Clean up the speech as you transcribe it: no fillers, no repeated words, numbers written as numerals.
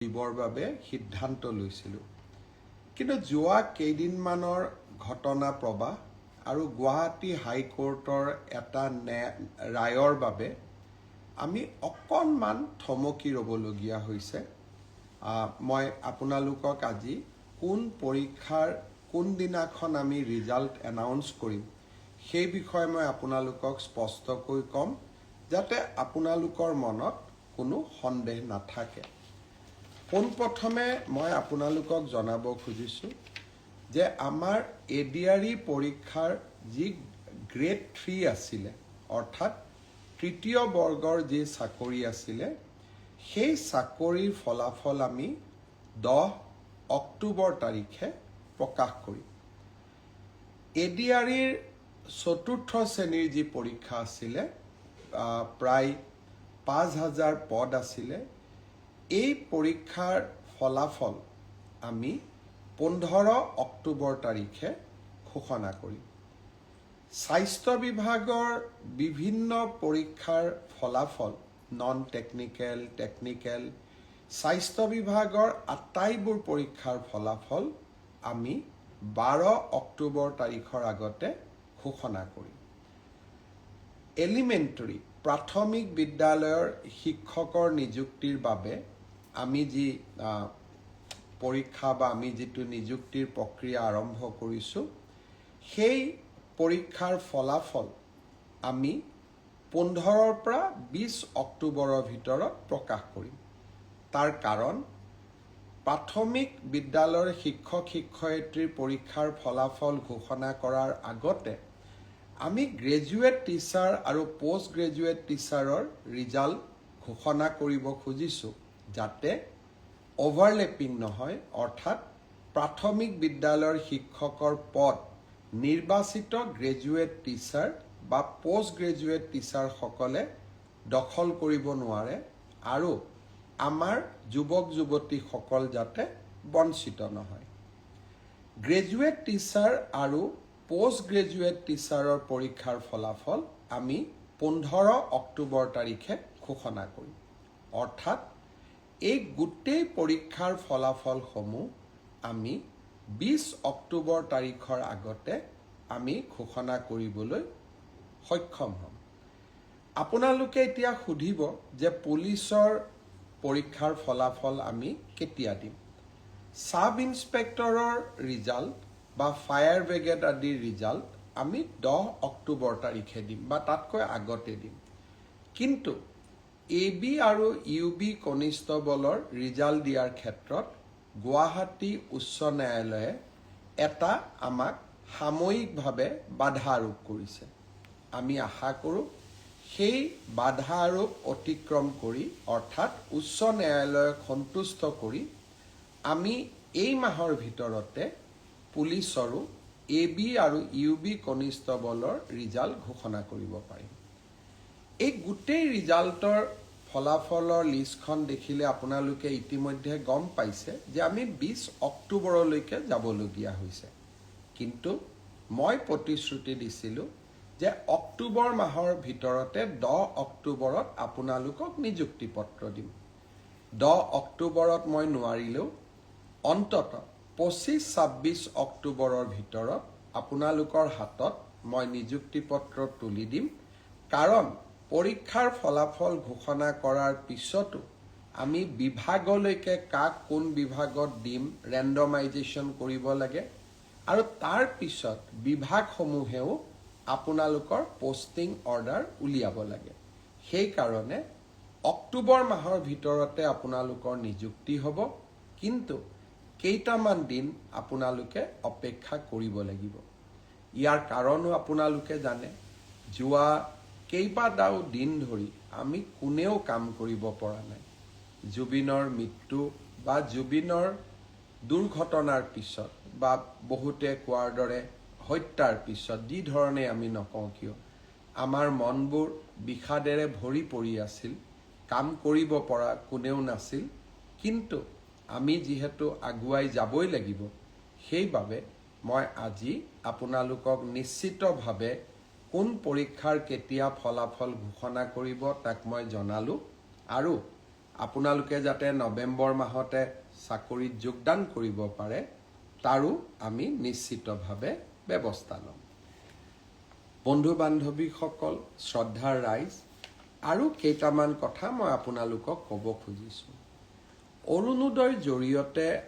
দিবৰ বাবে সিদ্ধান্ত লৈছিলোঁ। কিন্তু যোৱা কেইদিনমানৰ ঘটনা প্ৰবাহ আৰু গুৱাহাটী হাইকোৰ্টৰ এটা ৰায়ৰ বাবে আমি অকণমান থমকি ৰ'বলগীয়া হৈছে। মই আপোনালোকক আজি কোন পৰীক্ষাৰ কোনদিনাখন আমি ৰিজাল্ট এনাউন্স কৰিম সেই বিষয়ে মই আপোনালোকক স্পষ্টকৈ ক'ম, যাতে আপোনালোকৰ মনত কোনো সন্দেহ নাথাকে। পোনপ্ৰথমে মই আপোনালোকক জনাব খুজিছোঁ যে আমাৰ এডিআৰই পৰীক্ষাৰ যি গ্ৰেড 3 আছিলে, অৰ্থাৎ তৃতীয় বৰ্গৰ যি চাকৰি আছিলে, সেই চাকৰিৰ ফলাফল আমি 10 অক্টোবৰ তাৰিখে প্ৰকাশ কৰিম। এডিআৰইৰ চতুৰ্থ শ্ৰেণীৰ যি পৰীক্ষা আছিলে, প্ৰায় 5,000 পদ আছিলে, এই পৰীক্ষাৰ ফলাফল আমি 15 অক্টোবৰ তাৰিখে ঘোষণা কৰিম। স্বাস্থ্য বিভাগৰ বিভিন্ন পৰীক্ষাৰ ফলাফল, নন টেকনিকেল, টেকনিকেল, স্বাস্থ্য বিভাগৰ আটাইবোৰ পৰীক্ষাৰ ফলাফল আমি 12 অক্টোবৰ তাৰিখৰ আগতে ঘোষণা কৰিম। এলিমেণ্টাৰী প্ৰাথমিক বিদ্যালয়ৰ শিক্ষকৰ নিযুক্তিৰ বাবে আমি যি পৰীক্ষা বা আমি যিটো নিযুক্তিৰ প্ৰক্ৰিয়া আৰম্ভ কৰিছোঁ, সেই পৰীক্ষাৰ ফলাফল আমি 15 পৰা 20 অক্টোবৰৰ ভিতৰত প্ৰকাশ কৰিম। তাৰ কাৰণ, প্ৰাথমিক বিদ্যালয়ৰ শিক্ষক শিক্ষয়িত্ৰীৰ পৰীক্ষাৰ ফলাফল ঘোষণা কৰাৰ আগতে আমি গ্ৰেজুৱেট টিচাৰ আৰু পোষ্ট গ্ৰেজুৱেট টিচাৰৰ ৰিজাল্ট ঘোষণা কৰিব খুজিছোঁ, যাতে অভাৰলেপিং নহয়, অৰ্থাৎ প্ৰাথমিক বিদ্যালয়ৰ শিক্ষকৰ পদ নিৰ্বাচিত গ্ৰেজুৱেট টিচাৰ বা পোষ্ট গ্ৰেজুৱেট টিচাৰসকলে দখল কৰিব নোৱাৰে আৰু আমাৰ যুৱক যুৱতীসকল যাতে বঞ্চিত নহয়। গ্ৰেজুৱেট টিচাৰ আৰু পোষ্ট গ্ৰেজুৱেট টিচাৰৰ পৰীক্ষাৰ ফলাফল আমি 15 অক্টোবৰ তাৰিখে ঘোষণা কৰিম। অৰ্থাৎ এই গোটেই পৰীক্ষাৰ ফলাফলসমূহ আমি 20 অক্টোবৰ তাৰিখৰ আগতে আমি ঘোষণা কৰিবলৈ সক্ষম হ'ম। আপোনালোকে এতিয়া সুধিব যে পুলিচৰ পৰীক্ষাৰ ফলাফল আমি কেতিয়া দিম? সাব ইন্সপেক্টৰৰ ৰিজাল্ট বা ফায়াৰ ব্ৰিগেড আদিৰ ৰিজাল্ট আমি 10 অক্টোবৰ তাৰিখে দিম বা তাতকৈ আগতে দিম। কিন্তু AB আৰু UB কনিষ্টবলৰ ৰিজাল্ট দিয়াৰ ক্ষেত্ৰত গুৱাহাটী উচ্চ ন্যায়ালয়ে এটা আমাক সাময়িকভাৱে বাধা আৰোপ কৰিছে। আমি আশা কৰোঁ সেই বাধা আৰোপ অতিক্ৰম কৰি, অৰ্থাৎ উচ্চ ন্যায়ালয়ক সন্তুষ্ট কৰি, আমি এই মাহৰ ভিতৰতে পুলিচৰো AB আৰু UB কনিষ্টবলৰ ৰিজাল্ট ঘোষণা কৰিব পাৰিম। এই গোটেই ৰিজাল্টৰ ফলাফলৰ লিষ্টখন দেখিলে আপোনালোকে ইতিমধ্যে গম পাইছে যে আমি 20 অক্টোবৰলৈকে যাবলগীয়া হৈছে। কিন্তু মই প্ৰতিশ্ৰুতি দিছিলোঁ যে অক্টোবৰ মাহৰ ভিতৰতে 10 অক্টোবৰত আপোনালোকক নিযুক্তি পত্ৰ দিম। 10 অক্টোবৰত মই নোৱাৰিলেও অন্তত 25-26 অক্টোবৰৰ ভিতৰত আপোনালোকৰ হাতত মই নিযুক্তি পত্ৰ তুলি দিম। কাৰণ পৰীক্ষাৰ ফলাফল ঘোষণা কৰাৰ পিছতো আমি বিভাগলৈকে কাক কোন বিভাগত দিম ৰেণ্ডমাইজেশ্যন কৰিব লাগে আৰু তাৰ পিছত বিভাগসমূহেও আপোনালোকৰ পোষ্টিং অৰ্ডাৰ উলিয়াব লাগে। সেইকাৰণে অক্টোবৰ মাহৰ ভিতৰতে আপোনালোকৰ নিযুক্তি হ'ব, কিন্তু কেইটামান দিন আপোনালোকে অপেক্ষা কৰিব লাগিব। ইয়াৰ কাৰণো আপোনালোকে জানে, যোৱা কেইবাটাও দিন ধৰি আমি কোনেও কাম কৰিব পৰা নাই। জুবিনৰ মৃত্যু বা জুবিনৰ দুৰ্ঘটনাৰ পিছত বা বহুতে কোৱাৰ দৰে হত্যাৰ পিছত, যি ধৰণে আমি নকওঁ কিয়, আমাৰ মনবোৰ বিষাদেৰে ভৰি পৰি আছিল। কাম কৰিব পৰা কোনেও নাছিল। কিন্তু আমি যিহেতু আগুৱাই যাবই লাগিব, সেইবাবে মই আজি আপোনালোকক নিশ্চিতভাৱে কোন পৰীক্ষাৰ কেতিয়া ফলাফল ঘোষণা কৰিব তাক মই জনালোঁ আৰু আপোনালোকে যাতে নৱেম্বৰ মাহতে চাকৰিত যোগদান কৰিব পাৰে তাৰো আমি নিশ্চিতভাৱে ব্যৱস্থা ল'ম। বন্ধু বান্ধৱীসকল, শ্ৰদ্ধাৰ ৰাইজ, আৰু কেইটামান কথা মই আপোনালোকক ক'ব খুজিছোঁ। অৰুণোদয়ৰ জৰিয়তে